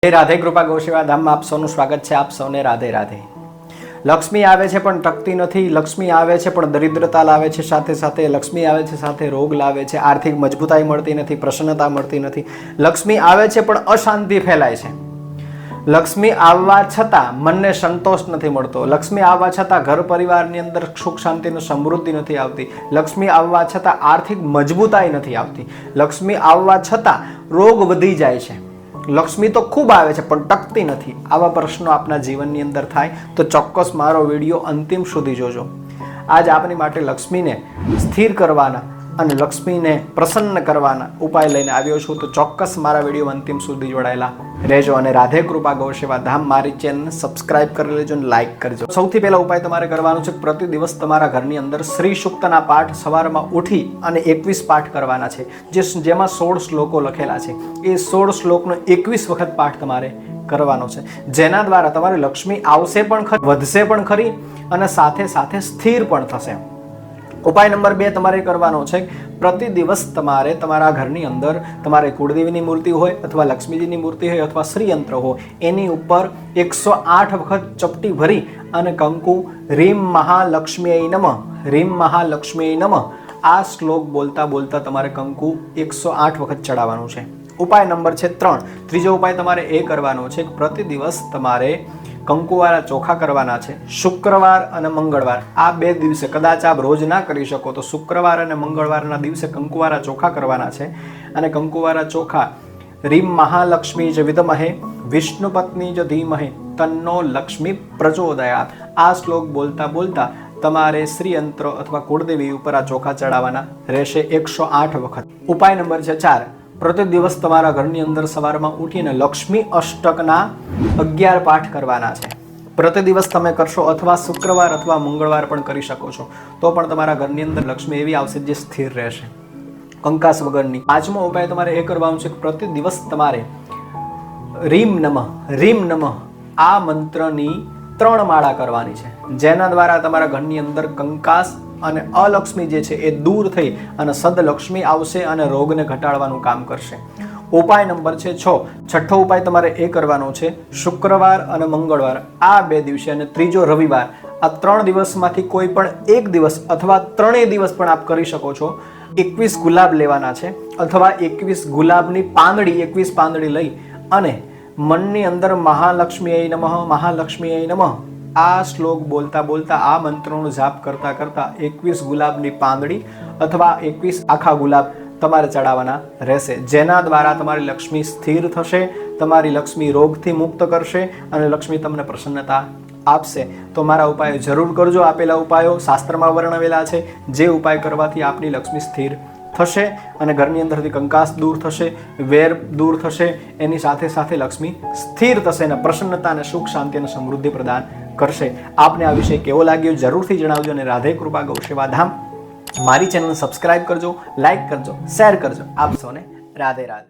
हे राधे कृपा गौसेवा धाम में आप सौનું સ્વાગત છે। આપ સૌને રાધે રાધે। લક્ષ્મી આવે છે પણ ટકતી નથી, લક્ષ્મી આવે છે પણ દરિદ્રતા લાવે છે, સાથે સાથે લક્ષ્મી આવે છે સાથે રોગ લાવે છે, આર્થિક મજબૂતાઈ મળતી નથી, પ્રસન્નતા મળતી નથી। લક્ષ્મી આવે છે પણ અશાંતિ ફેલાય છે। લક્ષ્મી આવવા છતાં મનને સંતોષ નથી મળતો, લક્ષ્મી આવવા છતાં ઘર પરિવારની અંદર સુખ શાંતિ અને સમૃદ્ધિ નથી આવતી, લક્ષ્મી આવવા છતાં આર્થિક મજબૂતાઈ નથી આવતી, લક્ષ્મી આવવા છતાં રોગ વધી જાય છે। લક્ષ્મી તો ખૂબ આવે છે પણ ટકતી નથી। આવા પ્રશ્નો આપના જીવનની અંદર થાય તો ચોક્કસ મારો વિડીયો અંતિમ સુધી જોજો। આજ આપની માટે લક્ષ્મીને સ્થિર કરવાના અને લક્ષ્મીને પ્રસન્ન કરવાના ઉપાય લઈને આવ્યો છું, તો ચોક્કસ મારા વિડીયો અંતિમ સુધી જોડાયેલા રહેજો અને રાધે કૃપા ગૌસેવા ધામ મારી ચેનલને સબસ્ક્રાઇબ કરી લેજો અને લાઇક કરજો। સૌથી પહેલા ઉપાય તમારે કરવાનો છે, પ્રતિ દિવસ તમારા ઘરની અંદર શ્રી સૂક્તના પાઠ સવારમાં ઉઠી અને 21 પાઠ કરવાના છે, જેમાં 16 શ્લોકો લખેલા છે। એ 16 શ્લોકનો 21 વખત પાઠ તમારે કરવાનો છે, જેના દ્વારા તમારી લક્ષ્મી આવશે પણ ખરી, વધશે પણ ખરી અને સાથે સાથે સ્થિર પણ થશે। ઉપાય નંબર 2 તમારે કરવાનો છે, પ્રતિ દિવસ તમારે તમારા ઘરની અંદર તમારે કુળદેવીની મૂર્તિ હોય અથવા લક્ષ્મીજીની મૂર્તિ હોય અથવા શ્રીયંત્ર હોય, એની ઉપર 108 વખત ચપટી ભરી અને કંકુ રીમ મહાલક્ષ્મીય નમઃ, રીમ મહાલક્ષ્મીય નમઃ આ શ્લોક બોલતા બોલતા તમારે કંકુ 108 વખત ચડાવવાનું છે। ઉપાય નંબર છે 3, ત્રીજો ઉપાય તમારે એ કરવાનો છે કે પ્રતિ દિવસ તમારે કંકુવાળા ચોખા કરવાના છે, શુક્રવાર અને મંગળવાર આ 2 દિવસે। કદાચ આપ રોજ ના કરી શકો તો શુક્રવાર અને મંગળવારના દિવસે કંકુવાળા ચોખા કરવાના છે અને કંકુવાળા ચોખા રીમ મહાલક્ષ્મી જ વિદ્મહે વિષ્ણુ પત્ની જ ધીમહે તન્નો લક્ષ્મી પ્રચોદયાત આ શ્લોક બોલતા બોલતા તમારે શ્રીયંત્ર અથવા કુળદેવી ઉપર આ ચોખા ચડાવવાના રહેશે 108 વખત। ઉપાય નંબર છે 4, પ્રતિ દિવસ તમારા ઘરની અંદર સવારમાં ઉઠીને લક્ષ્મી અષ્ટકના 11 પાઠ કરવાના છે। પ્રતિ દિવસ તમે કરશો અથવા શુક્રવાર અથવા મંગળવાર પણ કરી શકો છો, તો પણ તમારા ઘરની અંદર લક્ષ્મી એવી આવશે જે સ્થિર રહેશે, કંકાસ વગરની। 5મો ઉપાય તમારે એ કરવાનો છે કે પ્રતિ દિવસ તમારે રીમ નમઃ આ મંત્રની 3 માળા કરવાની છે, જેના દ્વારા તમારા ઘરની અંદર કંકાસ અને અલક્ષ્મી જે છે એ દૂર થઈ અને સદલક્ષ્મી આવશે અને રોગને ઘટાડવાનું કામ કરશે। ઉપાય નંબર છે 6, છઠ્ઠો ઉપાય તમારે એ કરવાનો છે, શુક્રવાર અને મંગળવાર આ 2 દિવસે અને ત્રીજો રવિવાર આ 3 દિવસમાંથી કોઈ પણ એક દિવસ અથવા 3 દિવસ પણ આપ કરી શકો છો। 21 ગુલાબ લેવાના છે અથવા 21 ગુલાબની પાંદડી 21 પાંદડી લઈ અને મનની અંદર મહાલક્ષ્મીય નમઃ મહાલક્ષ્મીય નમઃ આ શ્લોક બોલતા બોલતા આ મંત્રનો જાપ કરતા કરતા 21 ગુલાબની પાંદડી અથવા 21 આખા ગુલાબ તમારે ચડાવવાના રહેશે, જેના દ્વારા તમારી લક્ષ્મી સ્થિર થશે, તમારી લક્ષ્મી રોગથી મુક્ત કરશે અને લક્ષ્મી તમને પ્રસન્નતા આપશે। તો મારા ઉપાયો જરૂર કરજો। આપેલા ઉપાયો શાસ્ત્રમાં વર્ણવેલા છે, જે ઉપાય કરવાથી આપની લક્ષ્મી સ્થિર થશે અને ઘરની અંદરથી કંકાસ દૂર થશે, વેર દૂર થશે, એની સાથે સાથે લક્ષ્મી સ્થિર થશે અને પ્રસન્નતા અને સુખ શાંતિ અને સમૃદ્ધિ પ્રદાન કરશે। આપને આ વિષય કેવો લાગ્યો જરૂરથી જણાવજો અને રાધે કૃપા ગૌસેવા ધામ મારી ચેનલને સબસ્ક્રાઇબ કરજો, લાઇક કરજો, શેર કરજો। આપ સૌને રાધે રાધે।